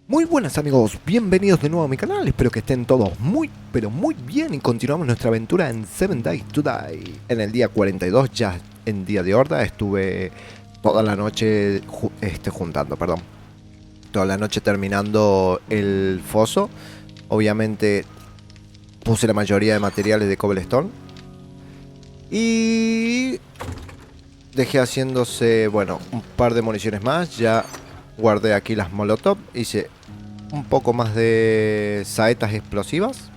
Muy buenas amigos, bienvenidos de nuevo a mi canal, espero que estén todos muy, pero muy bien y continuamos nuestra aventura en 7 Days to Die. En el día 42, ya en día de horda, estuve toda la noche juntando, perdón. Toda la noche terminando el foso. Obviamente puse la mayoría de materiales de cobblestone. Y dejé haciéndose, bueno, un par de municiones más. Ya guardé aquí las molotov, hice un poco más de saetas explosivas.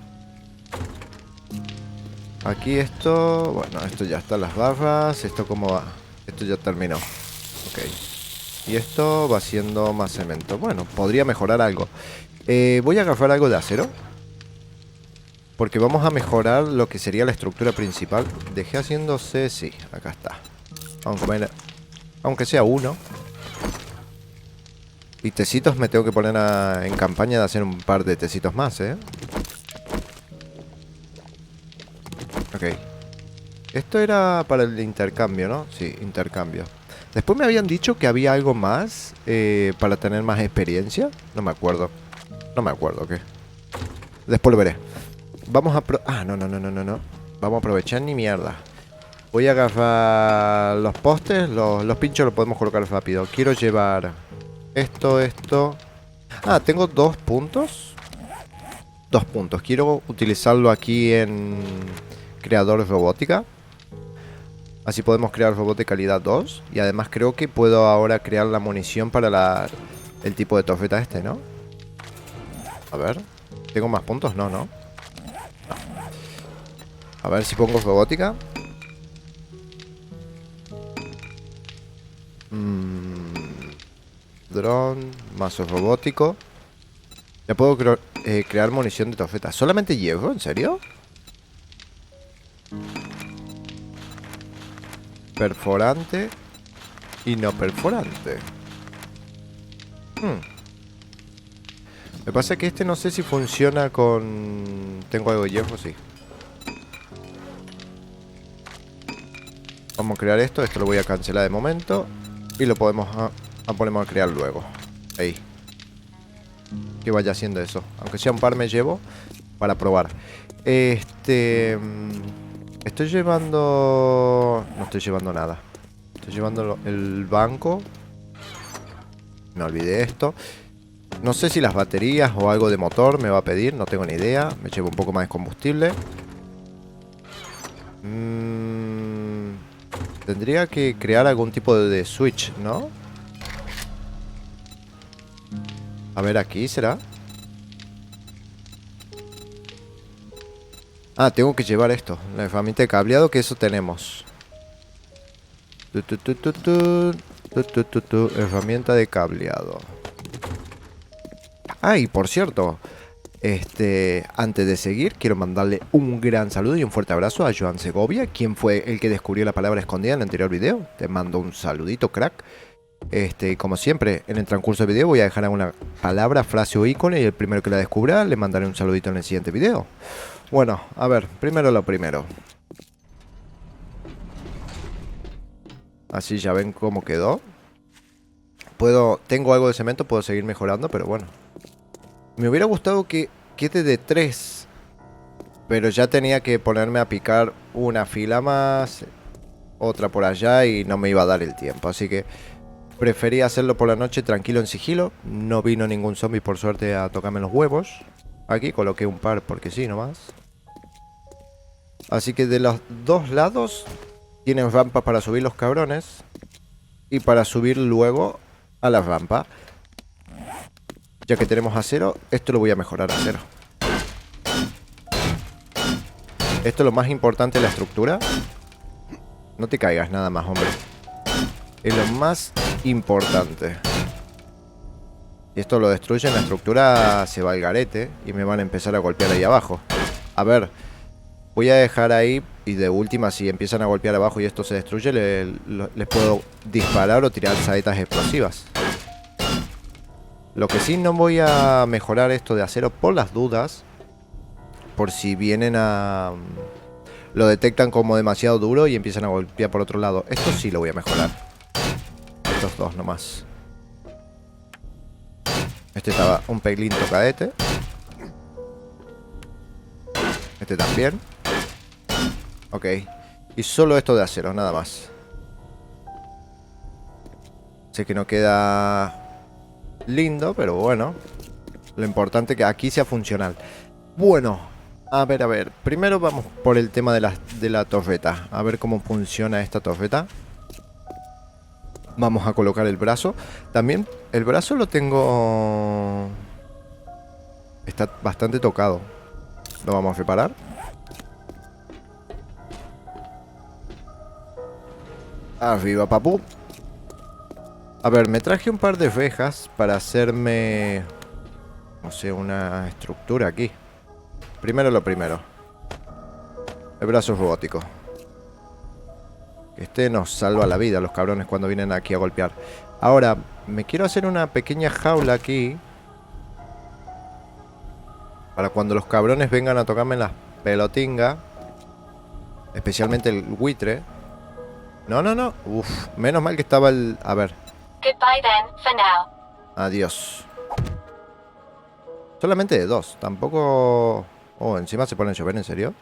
Aquí esto, bueno, esto ya está, las barras. Esto cómo va, esto ya terminó. Ok. Y esto va siendo más cemento. Bueno, podría mejorar algo. Voy a agarrar algo de acero, porque vamos a mejorar lo que sería la estructura principal. Dejé haciéndose, sí, acá está. Vamos a comer, aunque sea uno. Y tecitos me tengo que poner en campaña de hacer un par de tecitos más, Ok. Esto era para el intercambio, ¿no? Sí, intercambio. Después me habían dicho que había algo más para tener más experiencia. No me acuerdo. No me acuerdo qué. Después lo veré. Vamos a... no. Vamos a aprovechar ni mierda. Voy a agarrar los postes. Los pinchos los podemos colocar rápido. Quiero llevar esto. Ah, tengo 2 puntos. 2 puntos. Quiero utilizarlo aquí en creador robótica. Así podemos crear robot de calidad 2. Y además creo que puedo ahora crear la munición para el tipo de torreta este, ¿no? A ver. ¿Tengo más puntos? No. A ver si pongo robótica. Dron, mazo robótico. Ya puedo crear munición de torreta. ¿Solamente hierro? ¿En serio? Perforante y no perforante. Me pasa que este no sé si funciona con... ¿Tengo algo de hierro? Sí. Vamos a crear esto. Esto lo voy a cancelar de momento. Y lo podemos ponemos a crear luego. Ahí. Que vaya haciendo eso. Aunque sea un par me llevo para probar. Estoy llevando... No estoy llevando nada. Estoy llevando el banco. Me olvidé esto. No sé si las baterías o algo de motor me va a pedir. No tengo ni idea. Me llevo un poco más de combustible. Tendría que crear algún tipo de switch, ¿no? A ver, aquí será. Ah, tengo que llevar esto. La herramienta de cableado, que eso tenemos. Herramienta de cableado. Ah, y por cierto, antes de seguir, quiero mandarle un gran saludo y un fuerte abrazo a Joan Segovia, quien fue el que descubrió la palabra escondida en el anterior video. Te mando un saludito, crack. Como siempre, en el transcurso del video voy a dejar alguna palabra, frase o icono, y el primero que la descubra le mandaré un saludito en el siguiente video. Bueno, a ver, primero lo primero. Así ya ven cómo quedó. Tengo algo de cemento, puedo seguir mejorando, pero bueno. Me hubiera gustado que quede de 3. Pero ya tenía que ponerme a picar una fila más, otra por allá, y no me iba a dar el tiempo. Así que preferí hacerlo por la noche tranquilo en sigilo. No vino ningún zombie por suerte a tocarme los huevos. Aquí coloqué un par porque sí nomás. Así que de los dos lados tienen rampas para subir los cabrones. Y para subir luego a la rampa. Ya que tenemos acero, esto lo voy a mejorar a acero. Esto es lo más importante de la estructura. No te caigas nada más, hombre. Es lo más importante. Si esto lo destruyen, la estructura se va al garete y me van a empezar a golpear ahí abajo. A ver, voy a dejar ahí, y de última, si empiezan a golpear abajo y esto se destruye, les puedo disparar o tirar saetas explosivas. Lo que sí, no voy a mejorar esto de acero por las dudas. Por si vienen a... Lo detectan como demasiado duro y empiezan a golpear por otro lado. Esto sí lo voy a mejorar. Estos dos nomás. Este estaba un pelín tocadete. Este también. Ok. Y solo esto de acero, nada más. Sé que no queda lindo, pero bueno. Lo importante es que aquí sea funcional. Bueno, a ver. Primero vamos por el tema de la torreta. A ver cómo funciona esta torreta. Vamos a colocar el brazo. También el brazo lo tengo... Está bastante tocado. Lo vamos a reparar. Arriba, papu. A ver, me traje un par de rejas para hacerme... No sé, una estructura aquí. Primero lo primero. El brazo robótico. Este nos salva la vida, los cabrones, cuando vienen aquí a golpear. Ahora, me quiero hacer una pequeña jaula aquí. Para cuando los cabrones vengan a tocarme las pelotingas. Especialmente el buitre. No. Uf, menos mal que estaba el... A ver. Goodbye then, for now. Adiós. Solamente de 2. Tampoco... Oh, encima se pone a llover, ¿en serio?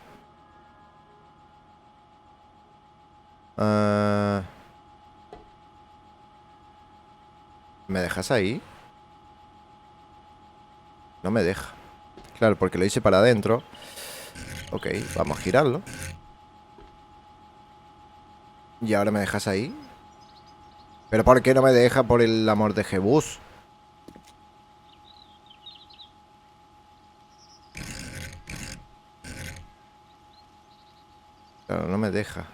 ¿Me dejas ahí? No me deja. Claro, porque lo hice para adentro. Ok, vamos a girarlo. ¿Y ahora me dejas ahí? ¿Pero por qué no me deja, por el amor de Jebus? Claro, no me deja.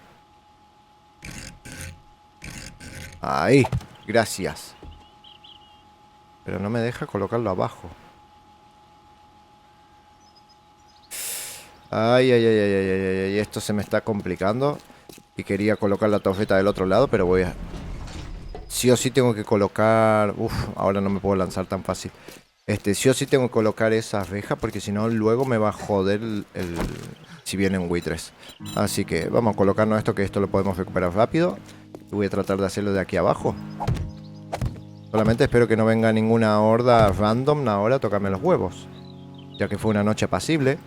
Ahí, gracias. Pero no me deja colocarlo abajo. Ay, esto se me está complicando. Y quería colocar la torreta del otro lado, pero voy a... Sí o sí tengo que colocar... Uf, ahora no me puedo lanzar tan fácil. Sí o sí tengo que colocar esa reja, porque si no luego me va a joder si vienen buitres. Así que vamos a colocarnos esto, que esto lo podemos recuperar rápido. Y voy a tratar de hacerlo de aquí abajo. Solamente espero que no venga ninguna horda random ahora a tocarme los huevos, ya que fue una noche apacible.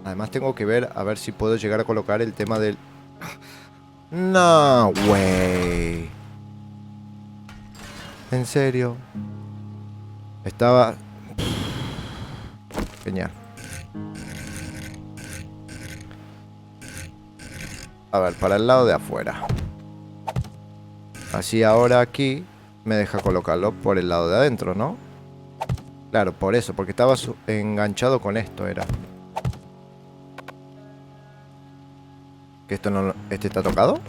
Además tengo que ver a ver si puedo llegar a colocar el tema del... No, güey. En serio. Estaba... Genial. A ver, para el lado de afuera. Así ahora aquí me deja colocarlo por el lado de adentro, ¿no? Claro, por eso, porque estaba enganchado con esto, era. ¿Que esto no... ¿Este está tocado?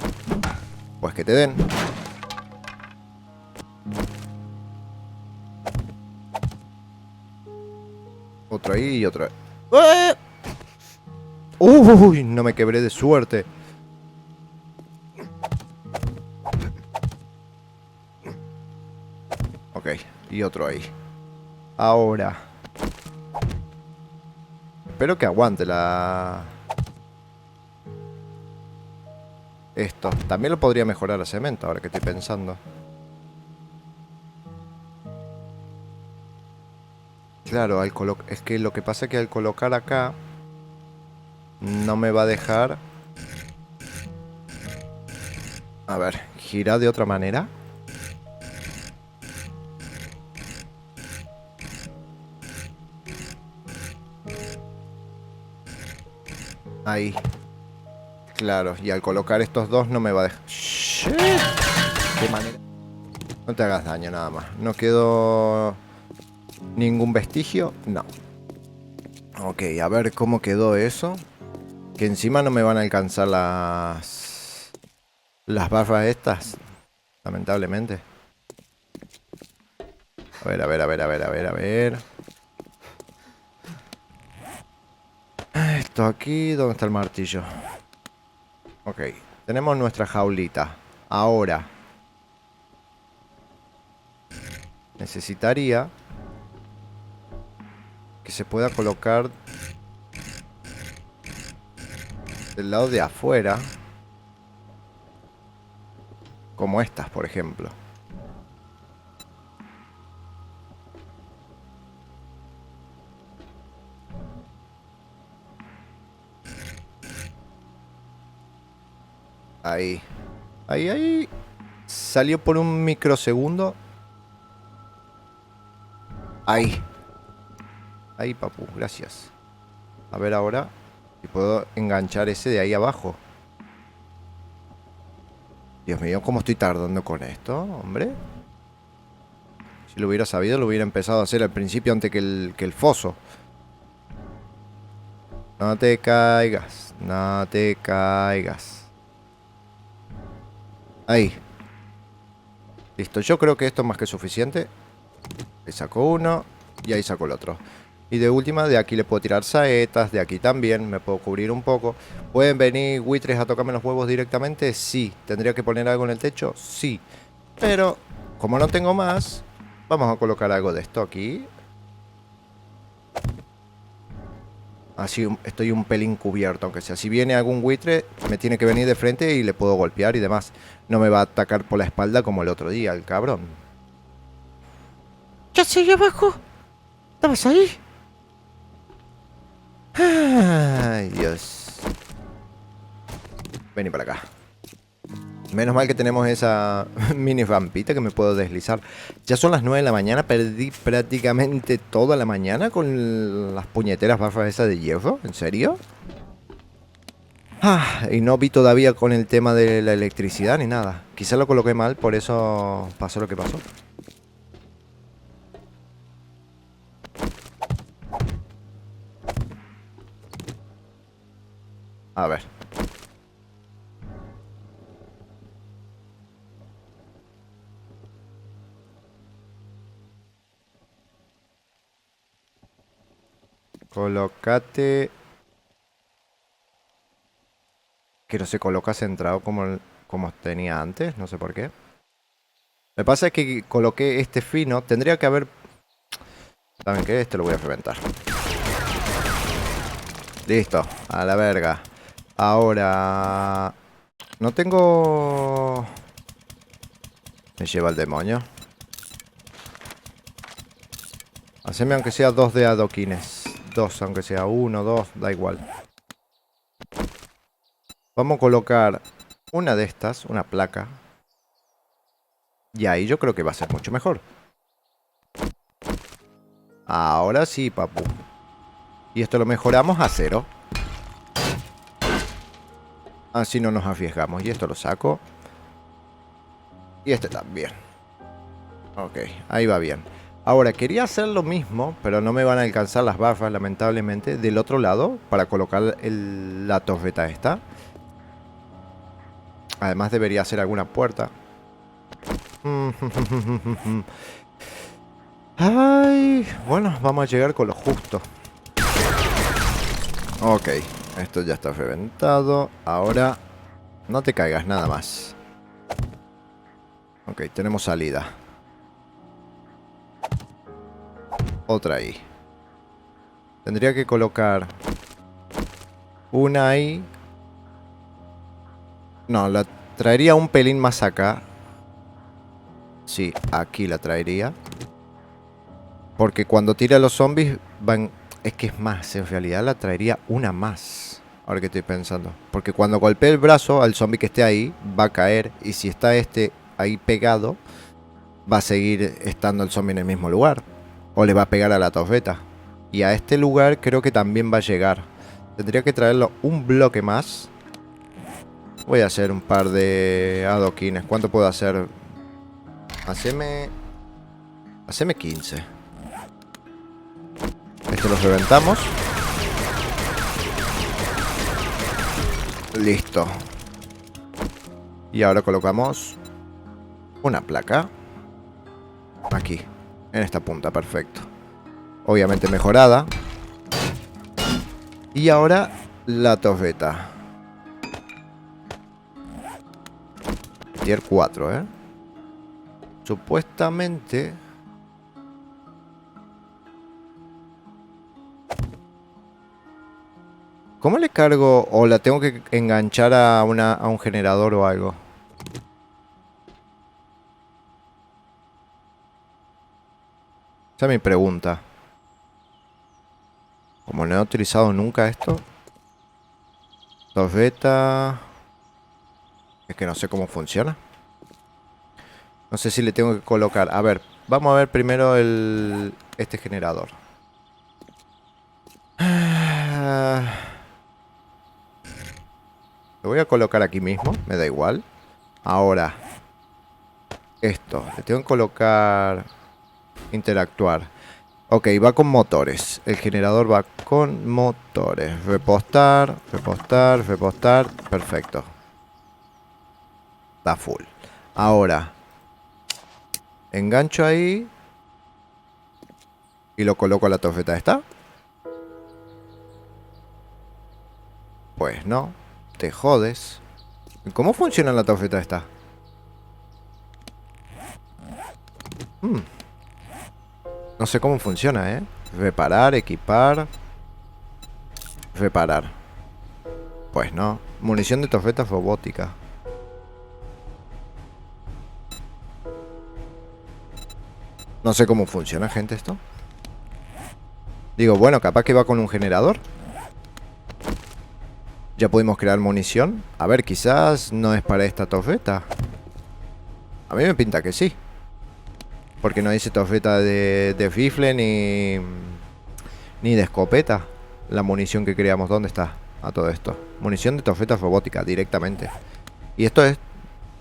Pues que te den. Otro ahí y otro ahí. ¡Eh! ¡Uy! No me quebré de suerte. Ok, y otro ahí. Ahora. Espero que aguante la... Esto. También lo podría mejorar a cemento, ahora que estoy pensando. Claro, es que lo que pasa es que al colocar acá... No me va a dejar... A ver, gira de otra manera. Ahí. Claro, y al colocar estos dos no me va a dejar... ¡Shit! ¿Qué manera? No te hagas daño nada más. No quedó ningún vestigio. No. Ok, a ver cómo quedó eso. Que encima no me van a alcanzar las barras estas. Lamentablemente. A ver. Esto aquí, ¿dónde está el martillo? Ok, tenemos nuestra jaulita. Ahora necesitaría que se pueda colocar del lado de afuera, como estas, por ejemplo. Ahí. Ahí. Salió por un microsegundo. Ahí. Ahí, papu. Gracias. A ver ahora si puedo enganchar ese de ahí abajo. Dios mío, ¿cómo estoy tardando con esto, hombre? Si lo hubiera sabido, lo hubiera empezado a hacer al principio antes que el foso. No te caigas. No te caigas. Ahí. Listo, yo creo que esto es más que suficiente. Ahí saco uno y ahí saco el otro. Y de última, de aquí le puedo tirar saetas, de aquí también, me puedo cubrir un poco. ¿Pueden venir buitres a tocarme los huevos directamente? Sí. ¿Tendría que poner algo en el techo? Sí. Pero, como no tengo más, vamos a colocar algo de esto aquí. Así estoy un pelín cubierto, aunque sea. Si viene algún buitre, me tiene que venir de frente y le puedo golpear y demás. No me va a atacar por la espalda como el otro día, el cabrón. ¿Qué haces ahí abajo? ¿Estabas ahí? Ay, Dios. Vení para acá. Menos mal que tenemos esa mini rampita que me puedo deslizar. Ya son las 9 de la mañana. Perdí prácticamente toda la mañana con las puñeteras barras esas de hierro. ¿En serio? Y no vi todavía con el tema de la electricidad ni nada. Quizá lo coloqué mal, por eso pasó lo que pasó. A ver. Colócate. Que no se coloca centrado como tenía antes, no sé por qué. Me pasa que coloqué este fino. Tendría que haber... ¿Saben qué? Este lo voy a reventar. Listo, a la verga. Ahora... No tengo... Me lleva el demonio. Haceme aunque sea 2 de adoquines. 2, aunque sea 1, 2, da igual. Vamos a colocar una de estas, una placa. Y ahí yo creo que va a ser mucho mejor. Ahora sí, papu. Y esto lo mejoramos a 0. Así no nos arriesgamos. Y esto lo saco. Y este también. Ok, ahí va bien. Ahora, quería hacer lo mismo, pero no me van a alcanzar las barras, lamentablemente, del otro lado, para colocar la torreta esta. Además debería hacer alguna puerta. Ay, bueno, vamos a llegar con lo justo. Ok, esto ya está reventado. Ahora, no te caigas nada más. Ok, tenemos salida. Otra ahí. Tendría que colocar una ahí. No, la traería un pelín más acá. Sí, aquí la traería. Porque cuando tire a los zombies van... Es que es más, en realidad la traería una más. Ahora que estoy pensando. Porque cuando golpee el brazo al zombie que esté ahí, va a caer. Y si está este ahí pegado, va a seguir estando el zombie en el mismo lugar. O le va a pegar a la torreta. Y a este lugar creo que también va a llegar. Tendría que traerlo un bloque más. Voy a hacer un par de adoquines. ¿Cuánto puedo hacer? Haceme 15. Esto lo reventamos. Listo. Y ahora colocamos una placa. Aquí. En esta punta, perfecto. Obviamente mejorada. Y ahora la torreta. Tier 4, ¿eh? Supuestamente... ¿Cómo le cargo? ¿O la tengo que enganchar a un generador o algo? Esa es mi pregunta. Como no he utilizado nunca esto. Torreta. Es que no sé cómo funciona. No sé si le tengo que colocar... A ver, vamos a ver primero este generador. Lo voy a colocar aquí mismo, me da igual. Ahora, esto, le tengo que colocar... Interactuar. Ok, va con motores. El generador va con motores. Repostar, repostar, repostar. Perfecto. Está full. Ahora, engancho ahí y lo coloco a la torreta. ¿Está? Pues no. Te jodes. ¿Cómo funciona la torreta esta? No sé cómo funciona, ¿eh? Reparar, equipar. Reparar. Pues no. Munición de torreta robótica. No sé cómo funciona, gente, esto. Digo, bueno, capaz que va con un generador. Ya pudimos crear munición. A ver, quizás no es para esta torreta. A mí me pinta que sí. Porque no dice torreta de rifle ni de escopeta. La munición que creamos, ¿dónde está? A todo esto. Munición de torreta robótica, directamente. Y esto es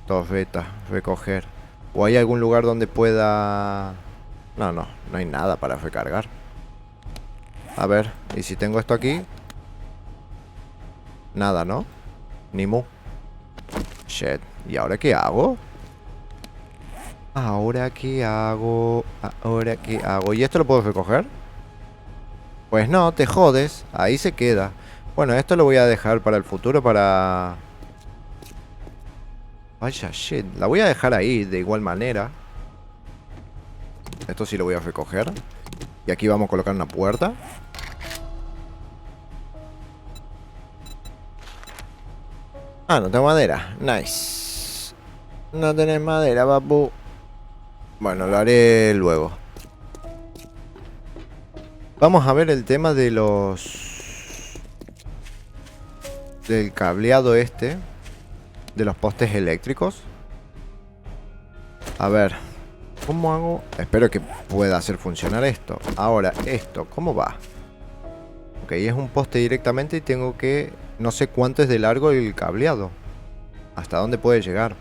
torreta, recoger. ¿O hay algún lugar donde pueda...? No hay nada para recargar. A ver, ¿y si tengo esto aquí? Nada, ¿no? Ni mu. Shit. ¿Y ahora qué hago? ¿Ahora qué hago? ¿Ahora qué hago? ¿Y esto lo puedo recoger? Pues no, te jodes. Ahí se queda. Bueno, esto lo voy a dejar para el futuro, para... Vaya shit. La voy a dejar ahí de igual manera. Esto sí lo voy a recoger. Y aquí vamos a colocar una puerta. Ah, no tengo madera. Nice. No tenés madera, papu. Bueno, lo haré luego. Vamos a ver el tema de los... del cableado este. De los postes eléctricos. A ver. ¿Cómo hago? Espero que pueda hacer funcionar esto. Ahora, esto, ¿cómo va? Ok, es un poste directamente y tengo que... No sé cuánto es de largo el cableado. ¿Hasta dónde puede llegar?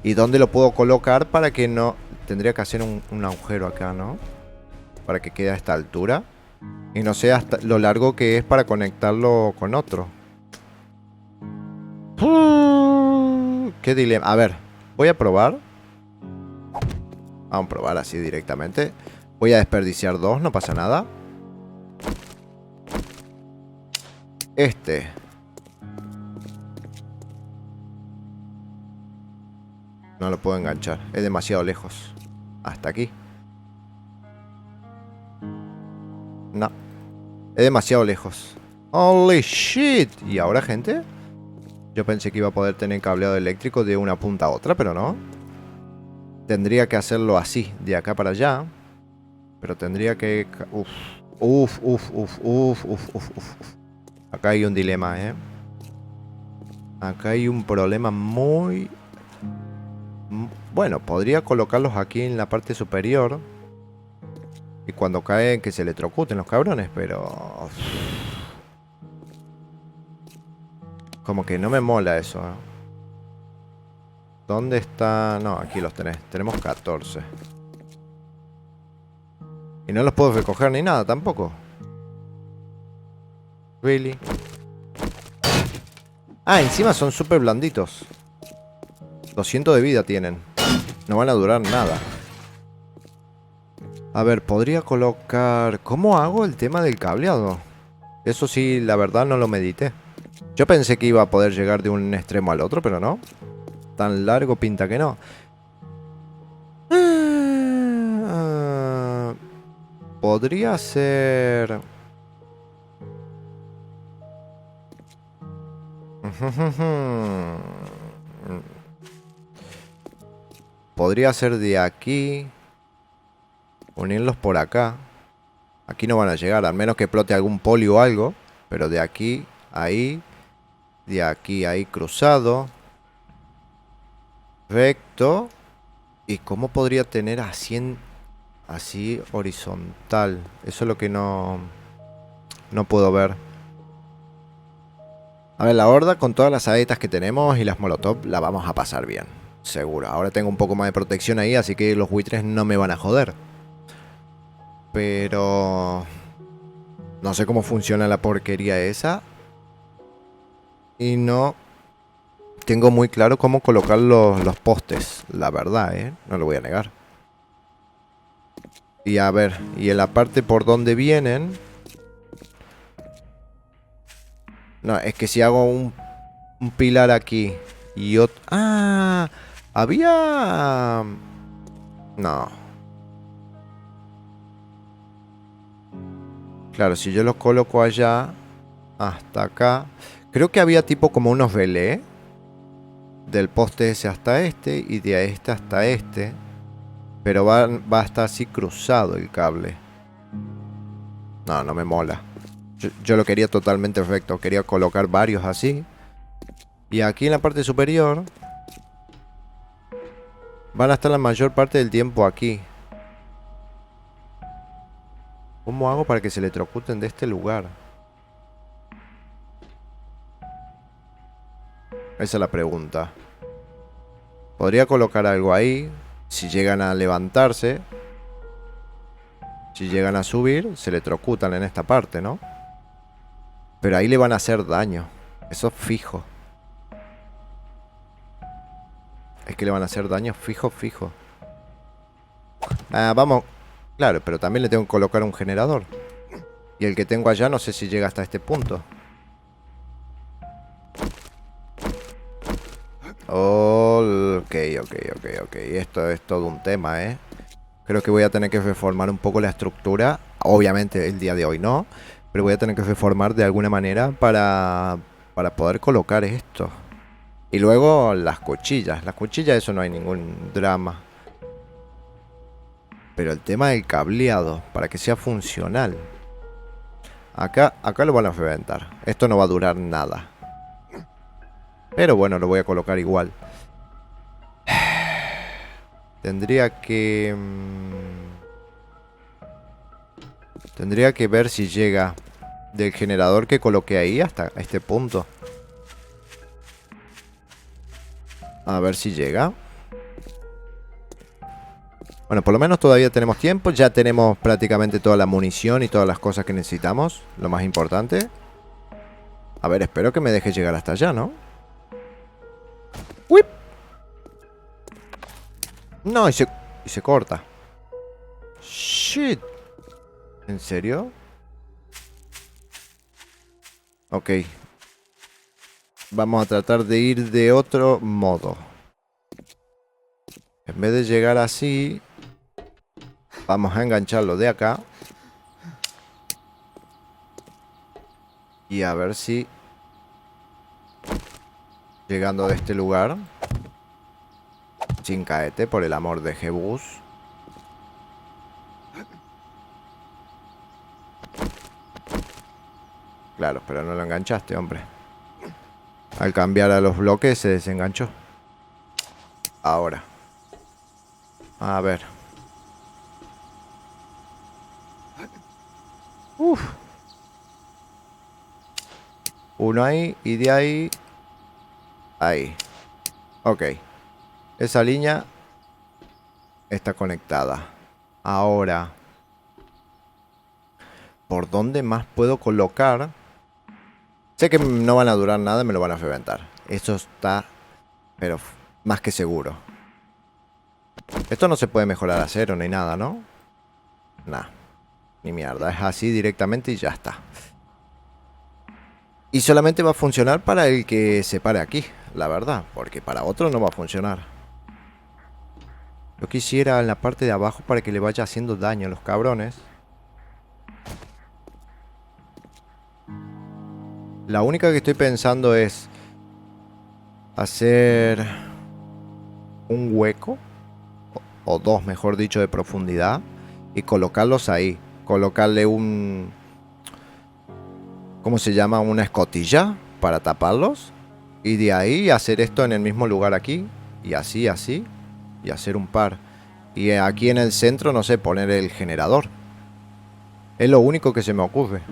¿Y dónde lo puedo colocar para que no... Tendría que hacer un agujero acá, ¿no? Para que quede a esta altura. Y no sé hasta lo largo que es para conectarlo con otro. Qué dilema. A ver, voy a probar. Vamos a probar así directamente. Voy a desperdiciar dos, no pasa nada. Este. No lo puedo enganchar. Es demasiado lejos. Hasta aquí. No. Es demasiado lejos. Holy shit. ¿Y ahora, gente? Yo pensé que iba a poder tener cableado eléctrico de una punta a otra, pero no. Tendría que hacerlo así, de acá para allá. Pero tendría que... Uf. Acá hay un dilema, ¿eh? Acá hay un problema muy... Bueno, podría colocarlos aquí en la parte superior. Y cuando caen que se electrocuten los cabrones, pero... Como que no me mola eso, ¿eh? ¿Dónde está? No, aquí los tenés. Tenemos 14. Y no los puedo recoger ni nada tampoco. Really. Ah, encima son súper blanditos. 200 de vida tienen. No van a durar nada. A ver, podría colocar... ¿Cómo hago el tema del cableado? Eso sí, la verdad no lo medité. Yo pensé que iba a poder llegar de un extremo al otro, pero no. Tan largo pinta que no. Podría ser... Podría ser de aquí. Unirlos por acá. Aquí no van a llegar, al menos que explote algún poli o algo. Pero de aquí, ahí. De aquí, ahí cruzado. Recto. ¿Y cómo podría tener así horizontal? Eso es lo que no puedo ver. A ver, la horda con todas las saetas que tenemos y las molotov la vamos a pasar bien. Seguro. Ahora tengo un poco más de protección ahí, así que los buitres no me van a joder. Pero... no sé cómo funciona la porquería esa. Y no tengo muy claro cómo colocar los postes. La verdad, no lo voy a negar. Y a ver, y en la parte por donde vienen... no, es que si hago un pilar aquí y otro... ¡ah! Había... no. Claro, si yo los coloco allá, hasta acá... creo que había tipo como unos relés. Del poste ese hasta este y de este hasta este. Pero va a estar así cruzado el cable. No, no me mola. Yo lo quería totalmente recto. Quería colocar varios así. Y aquí en la parte superior van a estar la mayor parte del tiempo aquí. ¿Cómo hago para que se electrocuten de este lugar? Esa es la pregunta. Podría colocar algo ahí. Si llegan a levantarse, si llegan a subir, se electrocutan en esta parte, ¿no? Pero ahí le van a hacer daño. Eso es fijo. Es que le van a hacer daño fijo, fijo. Ah, vamos. Claro, pero también le tengo que colocar un generador. Y el que tengo allá no sé si llega hasta este punto. Ok. Esto es todo un tema, ¿eh? Creo que voy a tener que reformar un poco la estructura. Obviamente el día de hoy no. Pero voy a tener que reformar de alguna manera para poder colocar esto. Y luego las cuchillas. Las cuchillas, eso no hay ningún drama. Pero el tema del cableado, para que sea funcional. Acá lo van a reventar. Esto no va a durar nada. Pero bueno, lo voy a colocar igual. Tendría que... tendría que ver si llega del generador que coloqué ahí hasta este punto. A ver si llega. Bueno, por lo menos todavía tenemos tiempo. Ya tenemos prácticamente toda la munición y todas las cosas que necesitamos. Lo más importante. A ver, espero que me deje llegar hasta allá, ¿no? ¡Whip! No, y se corta. Shit. ¿En serio? Ok. Vamos a tratar de ir de otro modo. En vez de llegar así, vamos a engancharlo de acá. Y a ver si... llegando de este lugar... sin caete, por el amor de Jebus. Claro, pero no lo enganchaste, hombre. Al cambiar a los bloques se desenganchó. Ahora. A ver. Uf. Uno ahí y de ahí. Ahí. Ok. Esa línea está conectada. Ahora. ¿Por dónde más puedo colocar? Sé que no van a durar nada y me lo van a reventar. Eso está, pero más que seguro. Esto no se puede mejorar a cero ni nada, ¿no? Nah. Ni mierda. Es así directamente y ya está. Y solamente va a funcionar para el que se pare aquí, la verdad. Porque para otro no va a funcionar. Yo quisiera en la parte de abajo para que le vaya haciendo daño a los cabrones. La única que estoy pensando es hacer un hueco, o dos mejor dicho, de profundidad, y colocarlos ahí. Colocarle un... ¿cómo se llama? Una escotilla para taparlos. Y de ahí hacer esto en el mismo lugar aquí. y así, así. Y hacer un par. Y aquí en el centro, no sé, poner el generador. Es lo único que se me ocurre.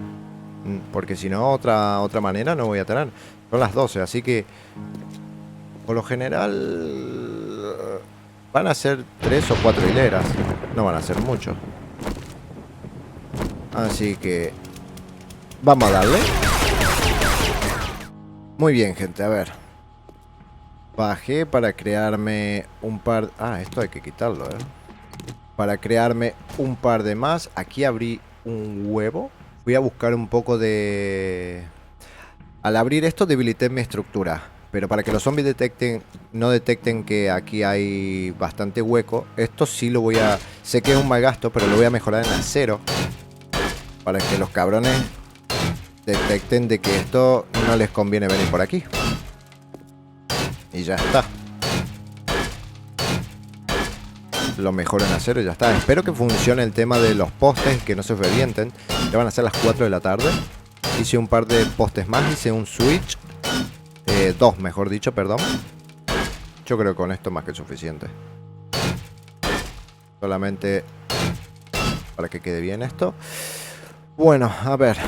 Porque si no, otra manera no voy a tener. Son las 12, así que por lo general van a ser 3 o 4 hileras. No van a ser muchos. Así que vamos a darle. Muy bien, gente, a ver. Bajé para crearme un par... Ah, esto hay que quitarlo, Para crearme un par de más. Aquí abrí un huevo. Voy a buscar un poco de... Al abrir esto debilité mi estructura. Pero para que los zombies no detecten que aquí hay bastante hueco, esto sí lo voy a... Sé que es un mal gasto, pero lo voy a mejorar en acero. Para que los cabrones detecten de que esto no les conviene venir por aquí. Y ya está. Lo mejor en acero y ya está. Espero que funcione el tema de los postes, que no se revienten. Ya van a ser las 4 de la tarde. Hice un par de postes más, hice un switch. 2, mejor dicho, perdón. Yo creo que con esto más que suficiente. Solamente para que quede bien esto. Bueno, a ver.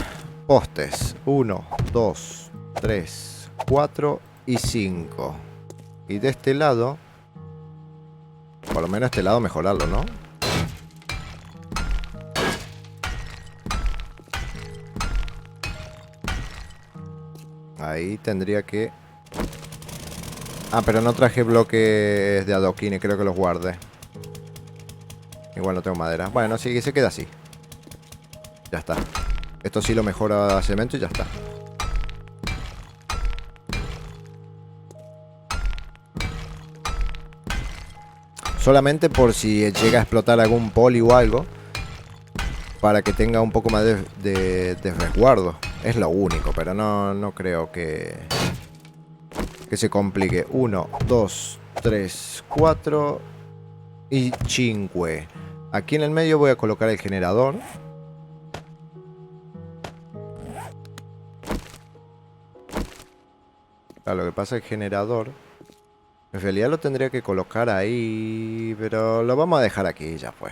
Postes. 1, 2, 3, 4 y 5. Y de este lado... Por lo menos este lado mejorarlo, ¿no? Ahí tendría que... Ah, pero no traje bloques de adoquines, creo que los guardé. Igual no tengo madera. Bueno, sí, se queda así. Ya está. Esto sí lo mejora a cemento y ya está. Solamente por si llega a explotar algún poli o algo. Para que tenga un poco más de resguardo. Es lo único, pero no creo que se complique. 1, 2, 3, 4 y 5. Aquí en el medio voy a colocar el generador. Claro, lo que pasa es que el generador... En realidad lo tendría que colocar ahí, pero lo vamos a dejar aquí, ya fue.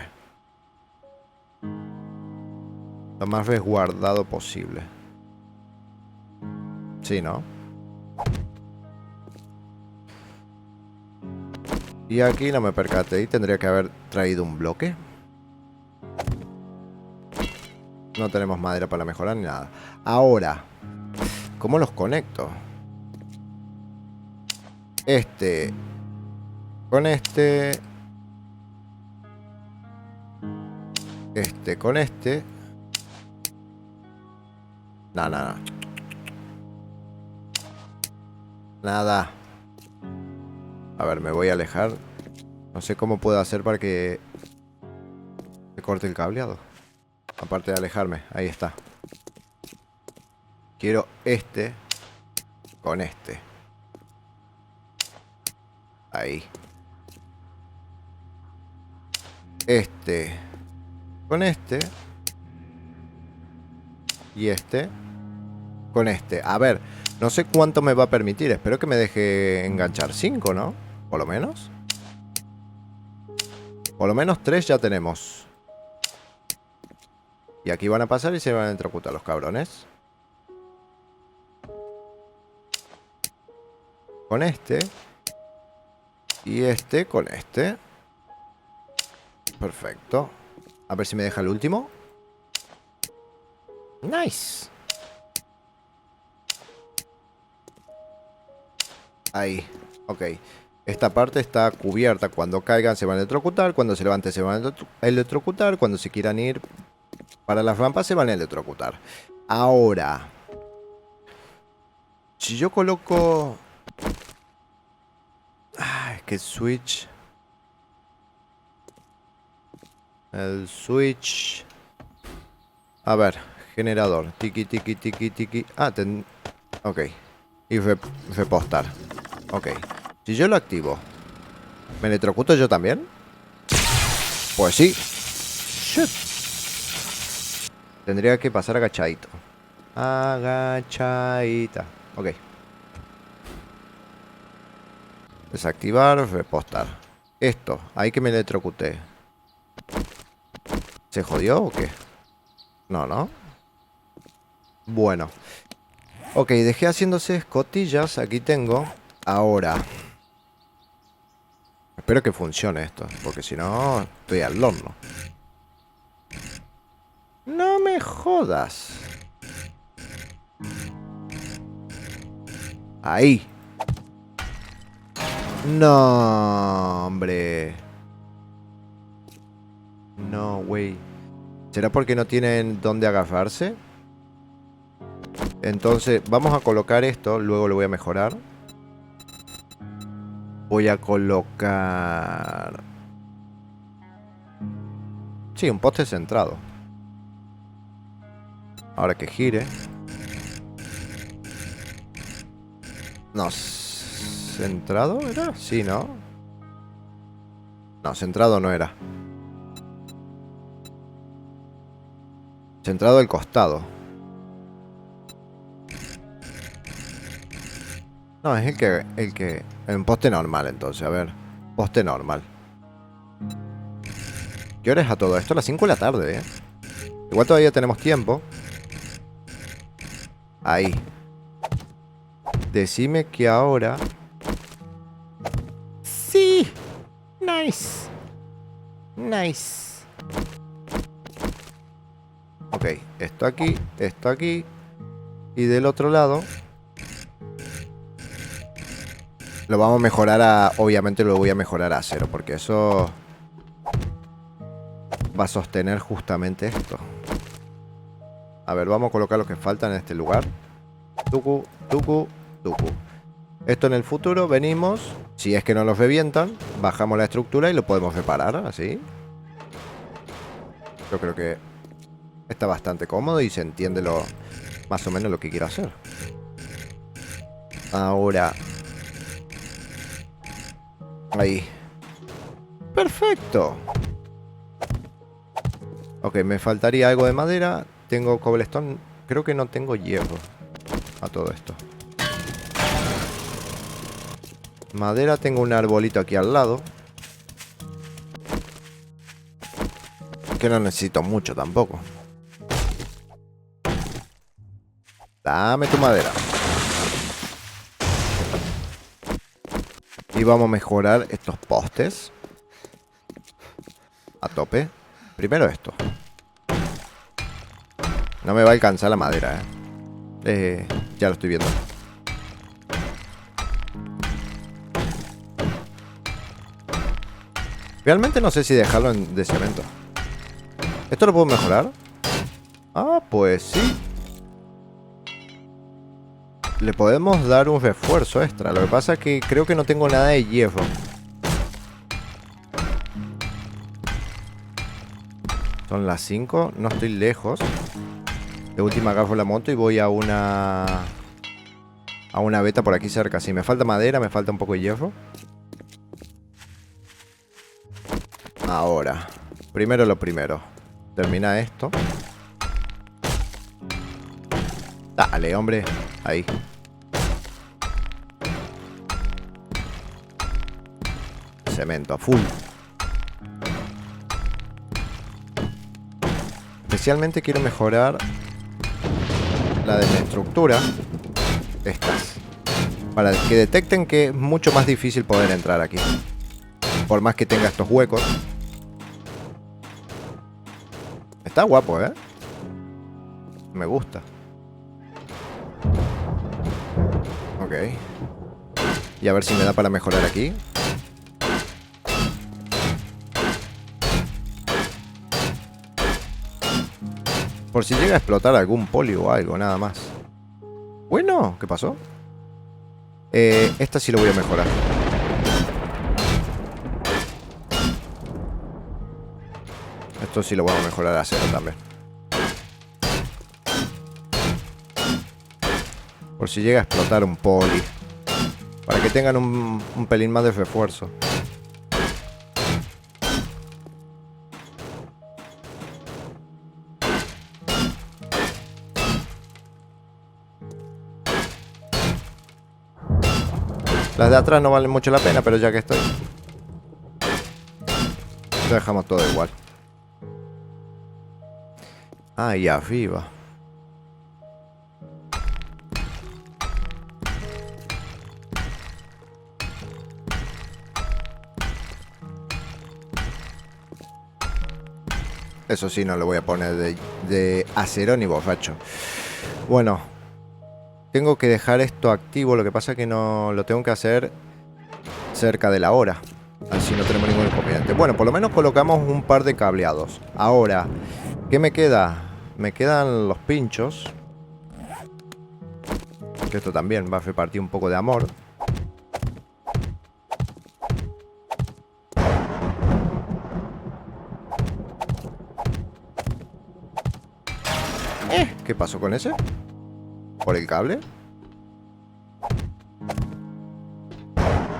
Lo más resguardado posible. Sí, ¿no? Y aquí no me percaté y tendría que haber traído un bloque. No tenemos madera para mejorar ni nada. Ahora, ¿cómo los conecto? Este con este. Este con este. No. Nada. A ver, me voy a alejar. No sé cómo puedo hacer para que se corte el cableado. Aparte de alejarme. Ahí está. Quiero este con este. Ahí. Este con este. Y este con este. A ver, no sé cuánto me va a permitir. Espero que me deje enganchar 5, ¿no? Por lo menos. Por lo menos 3 ya tenemos. Y aquí van a pasar y se van a electrocutar los cabrones. Con este. Y este con este. Perfecto. A ver si me deja el último. Nice. Ahí. Ok. Esta parte está cubierta. Cuando caigan se van a electrocutar. Cuando se levanten se van a electrocutar. Cuando se quieran ir para las rampas se van a electrocutar. Ahora, si yo coloco... es que el switch... El switch... A ver, generador. Tiki, tiki, tiki, tiki. Ah, ok. Y repostar. Ok. Si yo lo activo, ¿me electrocuto yo también? Pues sí. Shit. Tendría que pasar agachadito. Agachadita. Ok. Desactivar, repostar. Esto, ahí que me electrocuté. ¿Se jodió o qué? No, ¿no? Bueno. Ok, dejé haciéndose escotillas. Aquí tengo. Ahora. Espero que funcione esto, porque si no, estoy al horno. No me jodas. Ahí. No, hombre. No, güey. ¿Será porque no tienen dónde agarrarse? Entonces, vamos a colocar esto. Luego lo voy a mejorar. Voy a colocar... Sí, un poste centrado. Ahora que gire. No, ¿centrado era? Sí, ¿no? No, centrado no era. Centrado del costado. No, es un poste normal entonces, a ver. Poste normal. ¿Qué hora es a todo esto? A las 5 de la tarde, ¿eh? Igual todavía tenemos tiempo. Ahí. Decime que ahora... Sí. Nice. Nice. Ok, esto aquí. Y del otro lado... Lo vamos a mejorar a... Obviamente lo voy a mejorar a 0, porque eso... Va a sostener justamente esto. A ver, vamos a colocar lo que faltan en este lugar. Tucu, tucu, tucu. Esto en el futuro venimos, si es que no los revientan, bajamos la estructura y lo podemos reparar, así. Yo creo que está bastante cómodo y se entiende más o menos lo que quiero hacer. Ahora. Ahí. Perfecto. Ok, me faltaría algo de madera. Tengo cobblestone. Creo que no tengo hierro a todo esto. Madera, tengo un arbolito aquí al lado. Que no necesito mucho tampoco. Dame tu madera. Y vamos a mejorar estos postes. A tope. Primero esto. No me va a alcanzar la madera, ya lo estoy viendo. Realmente no sé si dejarlo de cemento. ¿Esto lo puedo mejorar? Ah, pues sí. Le podemos dar un refuerzo extra. Lo que pasa es que creo que no tengo nada de hierro. Son las 5. No estoy lejos. De última agarro la moto y voy a una... A una veta por aquí cerca. Sí, me falta madera, me falta un poco de hierro. Ahora. Primero lo primero. Termina esto. Dale, hombre. Ahí. Cemento a full. Especialmente quiero mejorar la de la estructura. Estas. Para que detecten que es mucho más difícil poder entrar aquí. Por más que tenga estos huecos. Está guapo, ¿eh? Me gusta. Ok. Y a ver si me da para mejorar aquí. Por si llega a explotar algún poli o algo, nada más. Bueno, ¿qué pasó? Esta sí lo voy a mejorar. Esto sí lo voy a mejorar a 0 también. Por si llega a explotar un poli. Para que tengan un pelín más de refuerzo. Las de atrás no valen mucho la pena, pero ya que estoy... Lo dejamos todo igual. Ah, y arriba. Eso sí, no lo voy a poner de acero ni borracho. Bueno, tengo que dejar esto activo. Lo que pasa es que no lo tengo que hacer cerca de la hora. Así no tenemos ningún inconveniente. Bueno, por lo menos colocamos un par de cableados. Ahora, ¿qué me queda? Me quedan los pinchos. Que esto también va a repartir un poco de amor. ¿Qué pasó con ese? ¿Por el cable?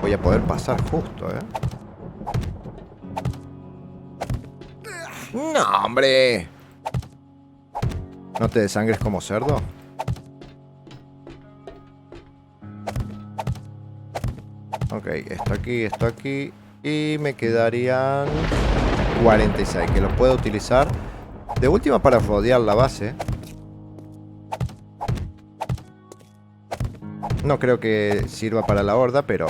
Voy a poder pasar justo, ¿eh? ¡No, hombre! ¿No te desangres como cerdo? Ok, esto aquí. Y me quedarían 46, que los puedo utilizar de última para rodear la base. No creo que sirva para la horda, pero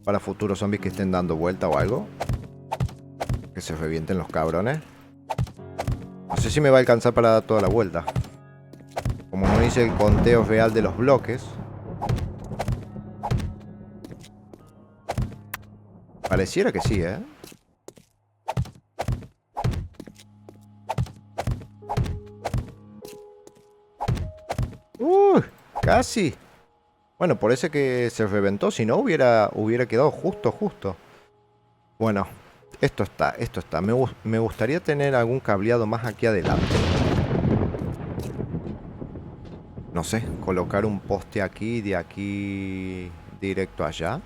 para futuros zombies que estén dando vuelta o algo. Que se revienten los cabrones. No sé si me va a alcanzar para dar toda la vuelta. Como no hice el conteo real de los bloques. Pareciera que sí, ¿eh? Casi. Bueno, por ese que se reventó. Si no, hubiera quedado justo. Bueno, esto está. Me gustaría tener algún cableado más aquí adelante. No sé, colocar un poste aquí, de aquí directo allá.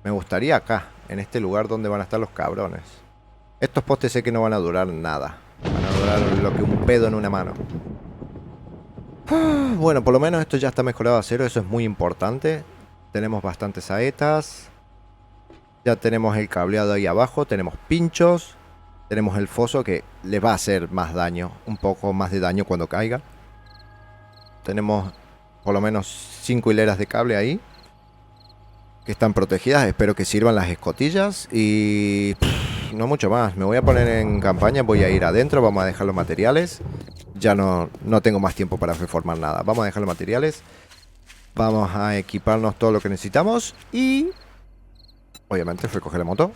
Me gustaría acá, en este lugar donde van a estar los cabrones. Estos postes sé que no van a durar nada. Van a durar lo que un pedo en una mano. Bueno, por lo menos esto ya está mejorado a cero. Eso es muy importante. Tenemos bastantes saetas. Ya tenemos el cableado ahí abajo. Tenemos pinchos. Tenemos el foso que le va a hacer más daño. Un poco más de daño cuando caiga. Tenemos por lo menos 5 hileras de cable ahí. Que están protegidas. Espero que sirvan las escotillas. Y no mucho más. Me voy a poner en campaña. Voy a ir adentro. Vamos a dejar los materiales. Ya no tengo más tiempo para reformar nada. Vamos a dejar los materiales. Vamos a equiparnos todo lo que necesitamos. Y obviamente recoger la moto.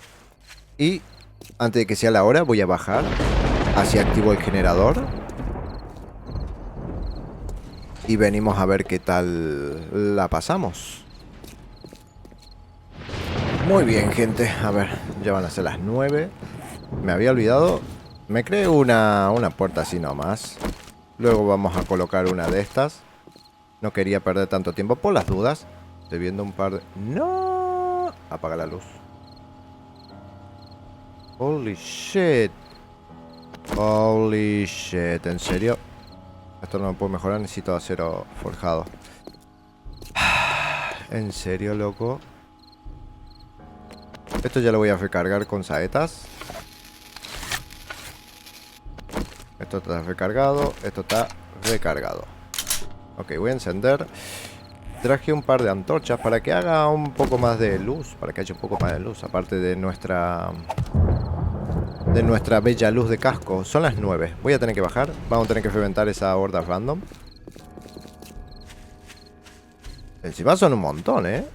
Y antes de que sea la hora voy a bajar. Así activo el generador. Y venimos a ver qué tal la pasamos. Muy bien, gente. A ver, ya van a ser las 9. Me había olvidado. Me creé una puerta así nomás. Luego vamos a colocar una de estas. No quería perder tanto tiempo por las dudas. Estoy viendo un par de... ¡No! Apaga la luz. Holy shit. Holy shit. ¿En serio? Esto no lo puedo mejorar. Necesito acero forjado. ¿En serio, loco? Esto ya lo voy a recargar con saetas. Esto está recargado. Esto está recargado. Ok, voy a encender. Traje un par de antorchas para que haga un poco más de luz. Para que haya un poco más de luz. Aparte de nuestra bella luz de casco. Son las 9. Voy a tener que bajar. Vamos a tener que reventar esa horda random. Encima son un montón, ¿eh?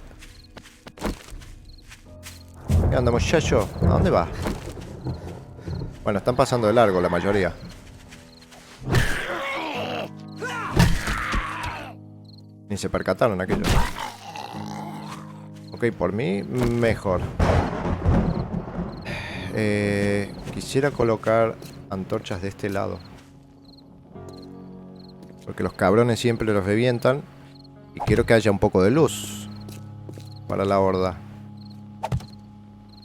¿Qué onda, muchacho? ¿A dónde va? Bueno, están pasando de largo la mayoría. Ni se percataron aquello. Ok, por mí, mejor. Quisiera colocar antorchas de este lado. Porque los cabrones siempre los revientan. Y quiero que haya un poco de luz para la horda.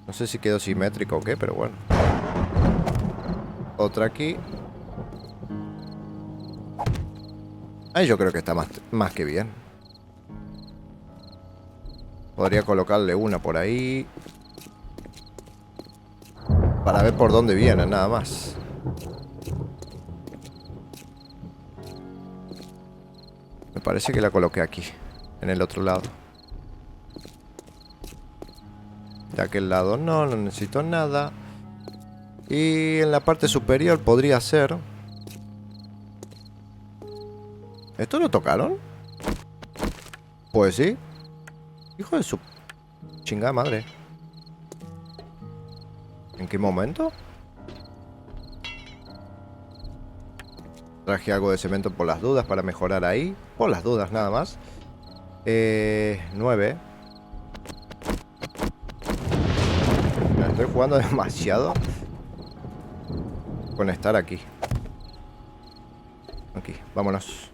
No sé si quedó simétrico o qué, pero bueno. Otra aquí. Ahí yo creo que está más que bien. Podría colocarle una por ahí. Para ver por dónde viene, nada más. Me parece que la coloqué aquí, en el otro lado. De aquel lado no necesito nada. Y en la parte superior podría ser... ¿Esto lo tocaron? Pues sí. Hijo de su chingada madre. ¿En qué momento? Traje algo de cemento por las dudas para mejorar ahí. Por las dudas nada más. 9. Me estoy jugando demasiado con estar aquí. Aquí, vámonos.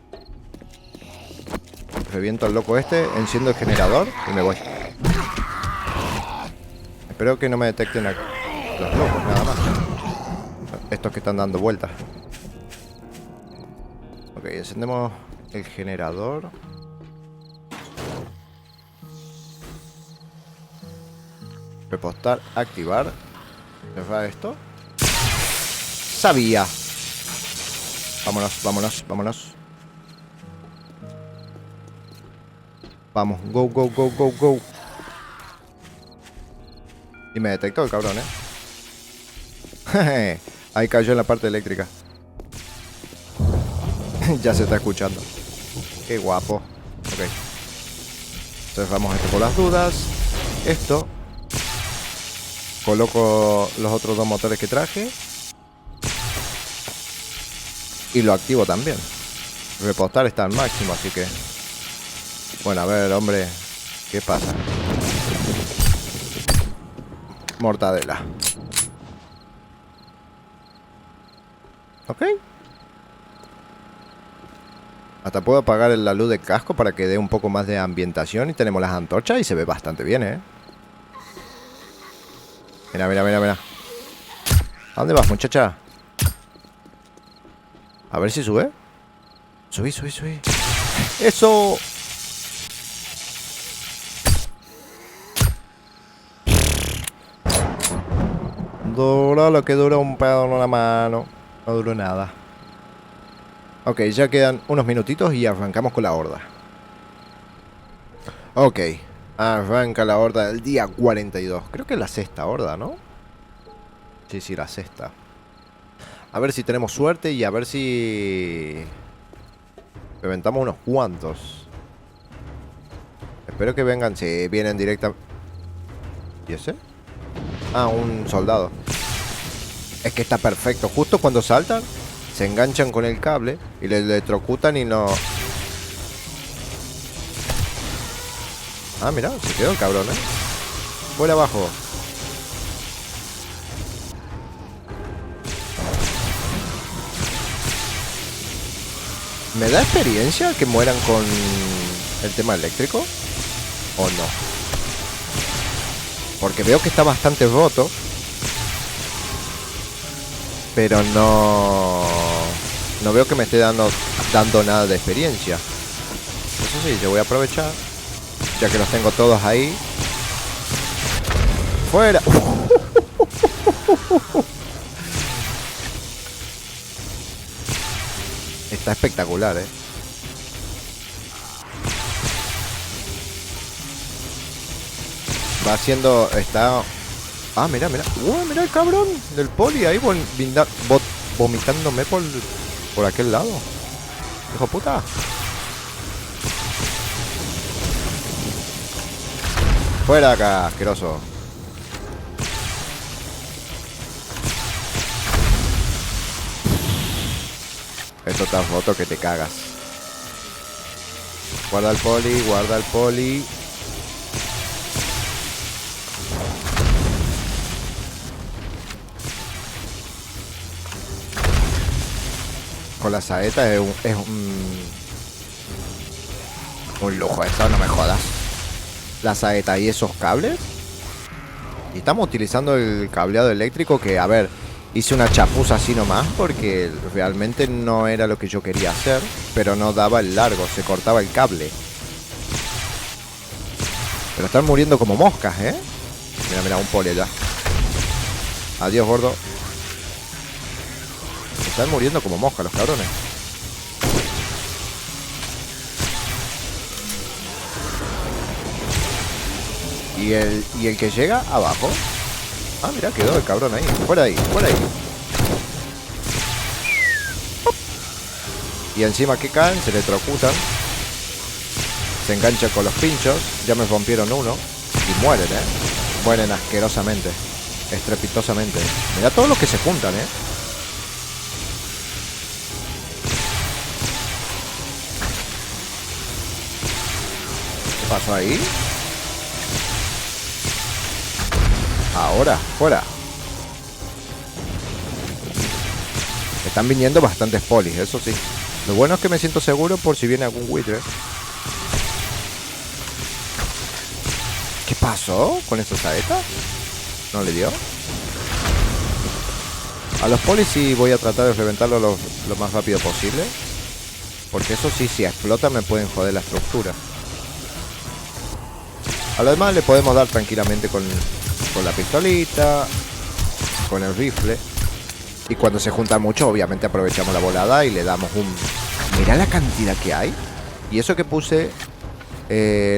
Reviento al loco este, enciendo el generador y me voy. Espero que no me detecten aquí los locos, nada más. Estos que están dando vueltas. Ok, encendemos el generador. Repostar, activar. Cerrar esto. Sabía. Vámonos, vámonos, vámonos. Vamos, go, go, go, go, go. Y me detectó el cabrón, Ahí cayó en la parte eléctrica. Ya se está escuchando. Qué guapo. Ok. Cerramos esto por las dudas. Esto. Coloco los otros dos motores que traje. Y lo activo también. Repostar está al máximo, así que... Bueno, a ver, hombre. ¿Qué pasa? Mortadela. Ok. Hasta puedo apagar la luz de casco para que dé un poco más de ambientación. Y tenemos las antorchas y se ve bastante bien, Mira, mira, mira, mira. ¿A dónde vas, muchacha? A ver si sube. Subí, subí, subí. ¡Eso! Dura lo que dura un pedo en la mano. No duró nada. Ok, ya quedan unos minutitos y arrancamos con la horda. Ok. Arranca la horda del día 42. Creo que es la sexta horda, ¿no? Sí, sí, la sexta. A ver si tenemos suerte y a ver si... reventamos unos cuantos. Espero que vengan. Si vienen directa... ¿Y ese? Ah, un soldado. Es que está perfecto. Justo cuando saltan, se enganchan con el cable y le electrocutan y no... Ah, mira, se quedó el cabrón, Fuera abajo. ¿Me da experiencia que mueran con el tema eléctrico? ¿O no? Porque veo que está bastante roto. Pero no veo que me esté dando nada de experiencia. Eso sí, yo voy a aprovechar, ya que los tengo todos ahí. ¡Fuera! Está espectacular, Va haciendo... Está... Ah, mira, mira. Mira el cabrón del poli ahí vomitándome por aquel lado. Hijo puta. Fuera de acá, asqueroso. Esto está roto que te cagas. Guarda el poli, guarda el poli. Con la saeta es un lujo esto, no me jodas. La saeta y esos cables. Y estamos utilizando el cableado eléctrico que, a ver, hice una chapuza así nomás porque realmente no era lo que yo quería hacer, pero no daba el largo, se cortaba el cable. Pero están muriendo como moscas, ¿eh? Mira, mira, un poli allá. Adiós, gordo. Están muriendo como moscas los cabrones. Y el que llega abajo. Ah, mira, quedó el cabrón ahí. Fuera ahí, fuera ahí. Y encima que caen, se electrocutan. Se enganchan con los pinchos. Ya me rompieron uno. Y mueren, mueren asquerosamente. Estrepitosamente. Mira todos los que se juntan, ¿Qué pasó ahí? Ahora, fuera. Están viniendo bastantes polis, eso sí. Lo bueno es que me siento seguro por si viene algún buitre. ¿Qué pasó con esa saeta? ¿No le dio? A los polis sí voy a tratar de reventarlo lo más rápido posible. Porque eso sí, si explota me pueden joder la estructura. A lo demás le podemos dar tranquilamente con la pistolita, con el rifle. Y cuando se juntan mucho, obviamente aprovechamos la volada y le damos un... Mirá la cantidad que hay. Y eso que puse...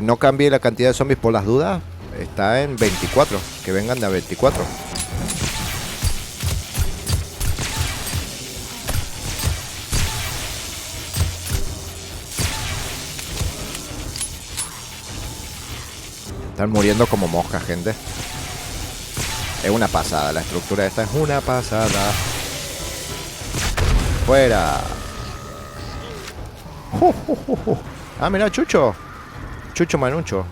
no cambié la cantidad de zombies por las dudas. Está en 24. Que vengan de a 24. Están muriendo como moscas, gente. Es una pasada. La estructura esta es una pasada. Fuera. Ah, mira, Chucho. Chucho Manucho.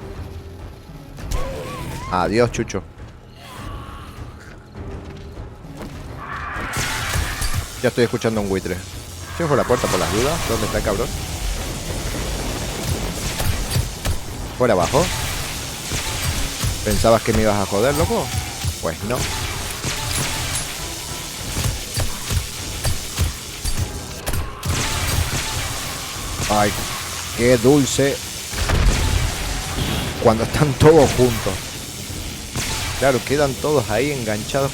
Adiós, Chucho. Ya estoy escuchando un buitre. Cierro la puerta por las dudas. ¿Dónde está el cabrón? Por abajo. ¿Pensabas que me ibas a joder, loco? Pues no. Ay, qué dulce cuando están todos juntos. Claro, quedan todos ahí enganchados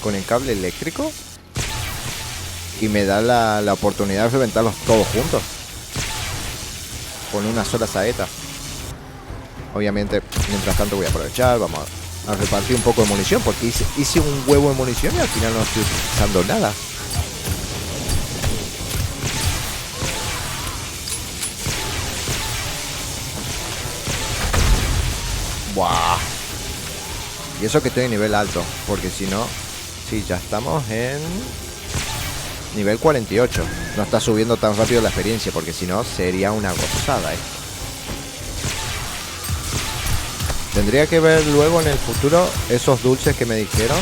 con el cable eléctrico. Y me da la oportunidad de reventarlos todos juntos con una sola saeta. Obviamente, mientras tanto voy a aprovechar. Vamos a repartir un poco de munición, porque hice un huevo de munición y al final no estoy usando nada. Buah. Y eso que estoy en nivel alto, porque si no... Sí, ya estamos en... nivel 48. No está subiendo tan rápido la experiencia, porque si no sería una gozada, Tendría que ver luego en el futuro esos dulces que me dijeron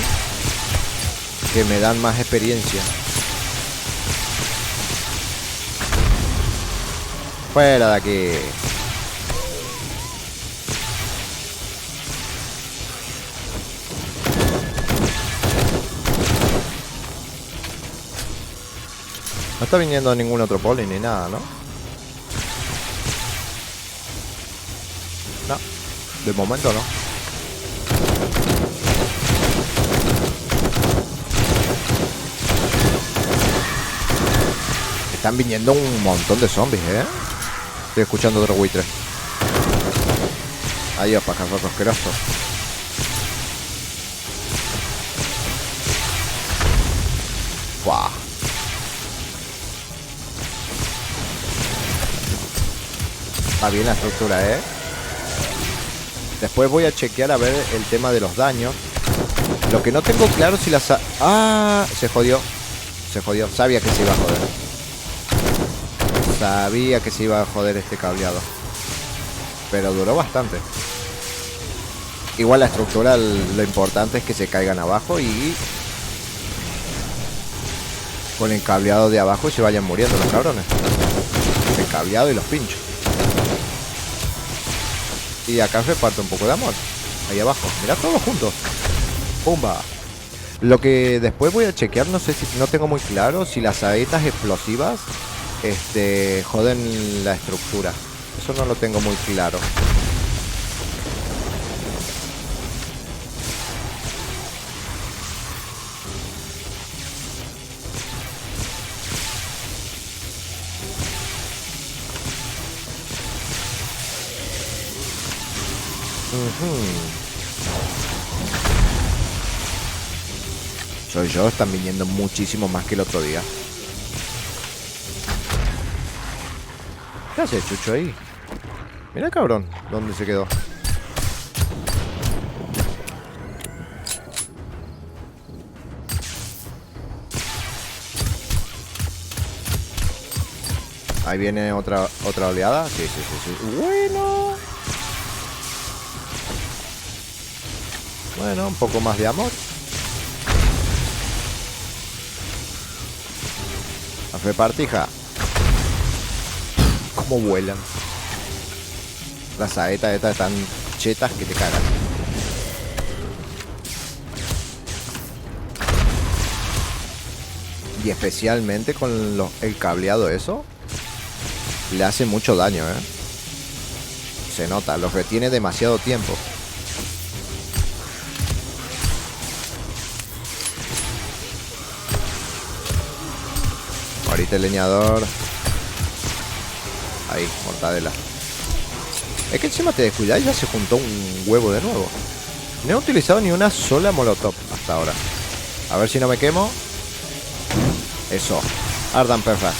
que me dan más experiencia. Fuera de aquí. No está viniendo ningún otro poli ni nada, ¿no? No, de momento no. Están viniendo un montón de zombies, Estoy escuchando otro buitre. Adiós, pájaro asqueroso. Buah. Va bien la estructura, Después voy a chequear a ver el tema de los daños. Lo que no tengo claro si las... ¡Ah! Se jodió. Se jodió. Sabía que se iba a joder. Sabía que se iba a joder este cableado. Pero duró bastante. Igual la estructura, lo importante es que se caigan abajo y... con el cableado de abajo y se vayan muriendo los cabrones. El cableado y los pinchos. Y acá reparto un poco de amor. Ahí abajo. Mirad todos juntos. Pumba. Lo que después voy a chequear, no sé si... no tengo muy claro si las saetas explosivas joden la estructura. Eso no lo tengo muy claro. Soy yo, están viniendo muchísimo más que el otro día. ¿Qué hace Chucho ahí? Mira, cabrón, ¿dónde se quedó? Ahí viene otra oleada. Sí, sí, sí, sí. Bueno. Bueno, un poco más de amor. A fe partija. Cómo vuelan. Las saetas estas están chetas que te cagan. Y especialmente con el cableado eso. Le hace mucho daño, ¿eh? Se nota, lo retiene demasiado tiempo. Ahorita el leñador. Ahí, mortadela. Es que encima te descuidas y ya se juntó un huevo de nuevo. No he utilizado ni una sola molotov hasta ahora. A ver si no me quemo. Eso. Ardan perras.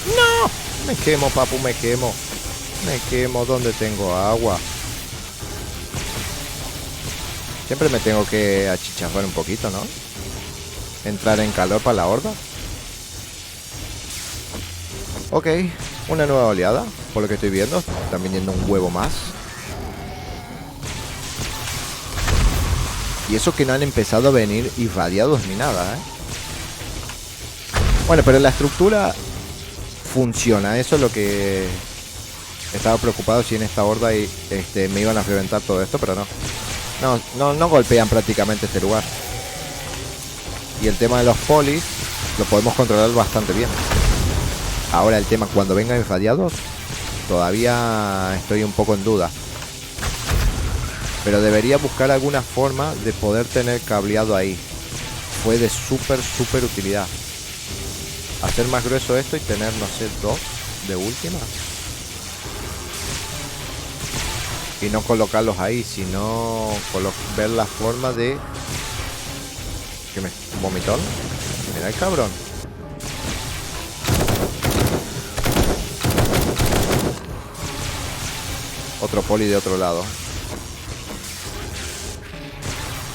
¡No! Me quemo, papu, me quemo. Me quemo donde tengo agua. Siempre me tengo que achicharrar un poquito, ¿no? Entrar en calor para la horda. Ok, una nueva oleada. Por lo que estoy viendo, están viniendo un huevo más. Y eso que no han empezado a venir irradiados ni nada, ¿eh? Bueno, pero la estructura funciona. Eso es lo que estaba preocupado, si en esta horda me iban a reventar todo esto, pero no. No golpean prácticamente este lugar. Y el tema de los polis lo podemos controlar bastante bien. Ahora el tema cuando vengan irradiados, todavía estoy un poco en duda. Pero debería buscar alguna forma de poder tener cableado ahí. Fue de súper utilidad. Hacer más grueso esto y tener, no sé, 2 de última. Y no colocarlos ahí, sino ver la forma de... ¿Un vomitón? Mira el cabrón. Otro poli de otro lado.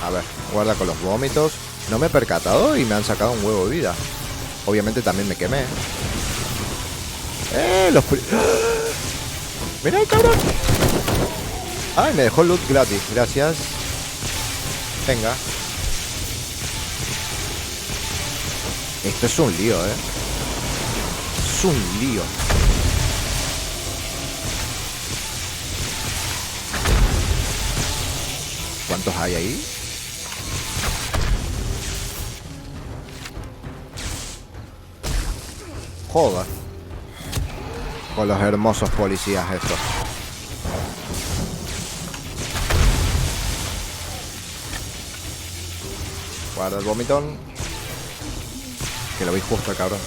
A ver, guarda con los vómitos. No me he percatado y me han sacado un huevo de vida. Obviamente también me quemé. ¡Mira el cabrón! Ay, me dejó loot gratis, gracias. Venga. Esto es un lío, ¿eh? Es un lío. ¿Cuántos hay ahí? Joder. Con los hermosos policías estos. Guarda el vomitón. Que lo vi justo, cabrón.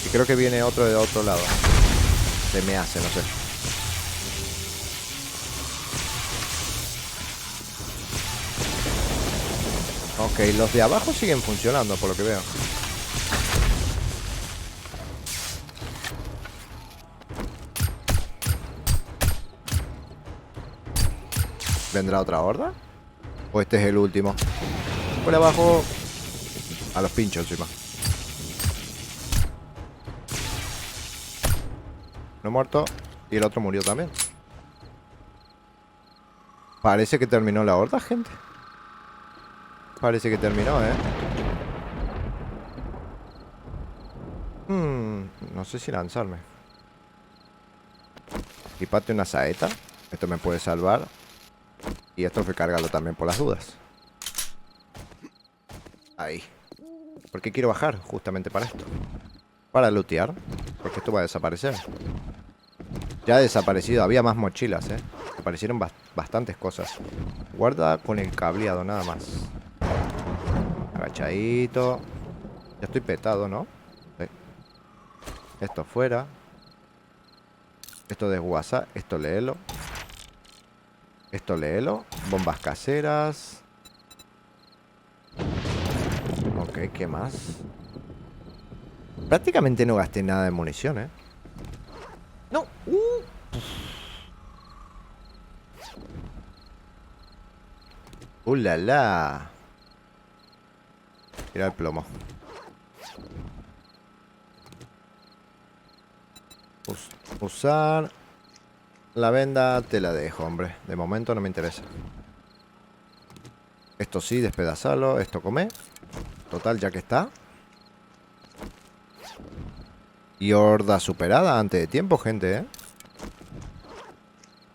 Y creo que viene otro de otro lado. Se me hace, no sé. Ok, los de abajo siguen funcionando, por lo que veo. ¿Vendrá otra horda? ¿O este es el último? Por abajo. A los pinchos encima. No muerto. Y el otro murió también. Parece que terminó la horda, gente. Parece que terminó, ¿eh? No sé si lanzarme. Equipate una saeta. Esto me puede salvar. Y esto recargarlo también por las dudas. Ahí. ¿Por qué quiero bajar? Justamente para esto. Para lootear. Porque esto va a desaparecer. Ya ha desaparecido. Había más mochilas, ¿eh? Aparecieron bastantes cosas. Guarda con el cableado, nada más. Agachadito. Ya estoy petado, ¿no? Sí. Esto fuera. Esto de WhatsApp. Esto léelo. Esto léelo. Bombas caseras. Ok, ¿qué más? Prácticamente no gasté nada de munición, ¿eh? No. La la. Tira el plomo. Usar. La venda te la dejo, hombre. De momento no me interesa. Esto sí, despedazarlo. Esto come. Total, ya que está. Y horda superada antes de tiempo, gente, ¿eh?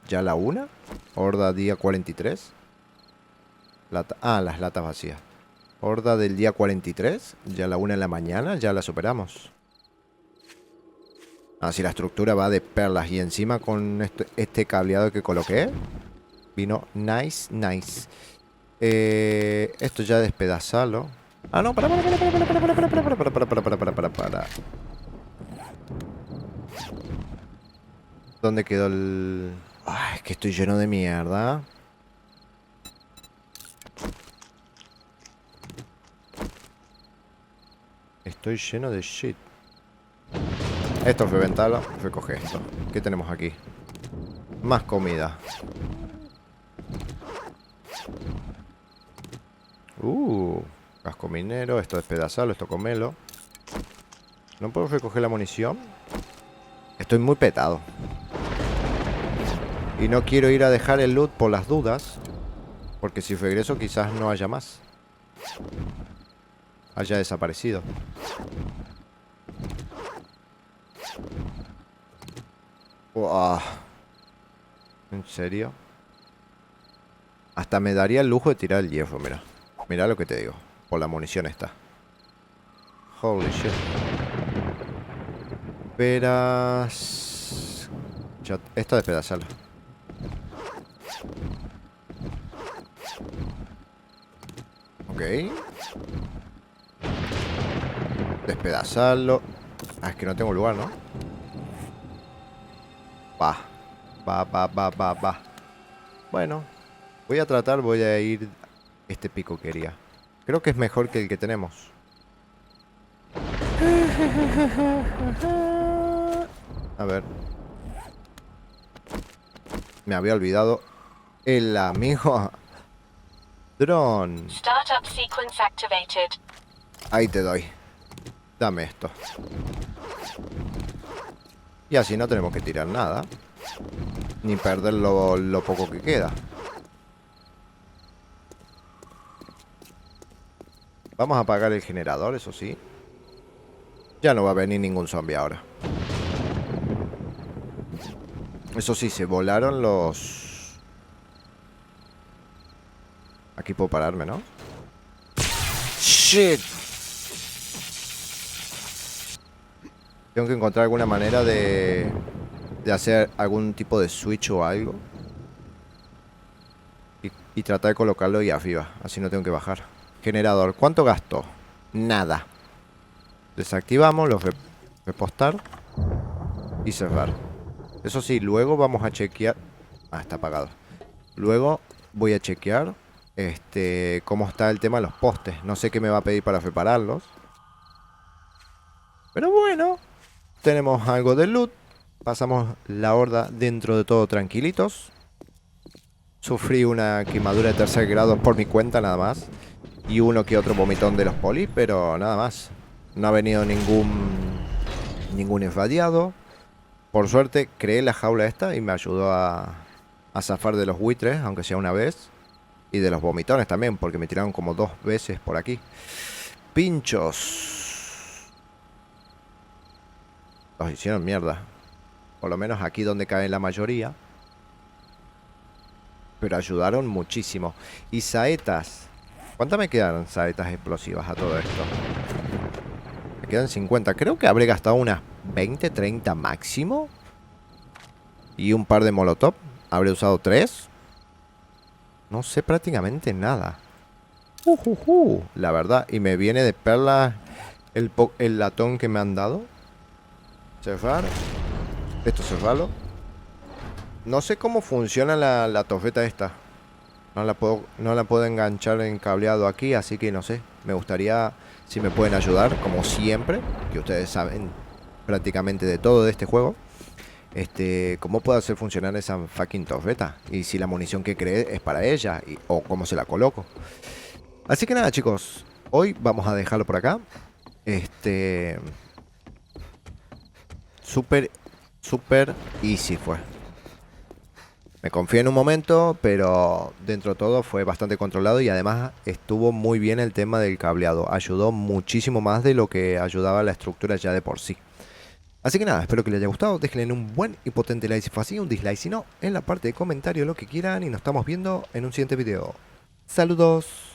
Ya la una. Horda día 43. Las latas vacías. Horda del día 43. Ya la 1 de la mañana. Ya la superamos. Si la estructura va de perlas. Y encima con este cableado que coloqué. Vino nice. Esto ya despedazalo. No, para. ¿Dónde quedó el...? Es que estoy lleno de mierda. Estoy lleno de shit. Esto fue ventalo. Recoge esto. ¿Qué tenemos aquí? Más comida. Casco minero. Esto despedazalo. Esto comelo. ¿No puedo recoger la munición? Estoy muy petado. Y no quiero ir a dejar el loot por las dudas. Porque si regreso quizás no haya más. Haya desaparecido. ¿En serio? Hasta me daría el lujo de tirar el hierro, mira. Mira lo que te digo. Por la munición esta. Holy shit. Esperas. Esta despedazala. Ok. Despedazarlo. Es que no tengo lugar, ¿no? Va. Bueno. Voy a ir... Este pico quería. Creo que es mejor que el que tenemos. A ver. Me había olvidado. El amigo... Drone. Startup sequence activated. Ahí te doy. Dame esto. Y así no tenemos que tirar nada. Ni perder lo poco que queda. Vamos a apagar el generador, eso sí. Ya no va a venir ningún zombie ahora. Eso sí, se volaron los... Aquí puedo pararme, ¿no? ¡Shit! Tengo que encontrar alguna manera de hacer algún tipo de switch o algo. Y tratar de colocarlo ahí arriba. Así no tengo que bajar. Generador. ¿Cuánto gasto? Nada. Desactivamos, los repostar. Y cerrar. Eso sí, luego vamos a chequear. Está apagado. Luego voy a chequear cómo está el tema de los postes. No sé qué me va a pedir para repararlos. Pero bueno. Tenemos algo de loot. Pasamos la horda dentro de todo tranquilitos. Sufrí una quemadura de 3er grado por mi cuenta nada más. Y uno que otro vomitón de los polis, pero nada más. No ha venido ningún irradiado. Por suerte creé la jaula esta y me ayudó a zafar de los buitres, aunque sea una vez. Y de los vomitones también, porque me tiraron como 2 veces por aquí. Pinchos. Los hicieron mierda. Por lo menos aquí donde caen la mayoría. Pero ayudaron muchísimo. Y saetas. ¿Cuántas me quedan saetas explosivas a todo esto? Me quedan 50. Creo que habré gastado unas 20, 30 máximo. Y un par de molotov. Habré usado 3. No sé prácticamente nada. La verdad. Y me viene de perlas el latón que me han dado. Cerrar. Esto cerrarlo. No sé cómo funciona la torreta esta. No la puedo enganchar en cableado aquí, así que no sé. Me gustaría si me pueden ayudar, como siempre, que ustedes saben prácticamente de todo de este juego. Cómo puedo hacer funcionar esa fucking torreta. Y si la munición que creé es para ella. O cómo se la coloco. Así que nada, chicos. Hoy vamos a dejarlo por acá. Súper easy fue. Me confié en un momento, pero dentro de todo fue bastante controlado y además estuvo muy bien el tema del cableado. Ayudó muchísimo más de lo que ayudaba la estructura ya de por sí. Así que nada, espero que les haya gustado. Déjenle un buen y potente like si fue así, un dislike si no, en la parte de comentarios lo que quieran y nos estamos viendo en un siguiente video. Saludos.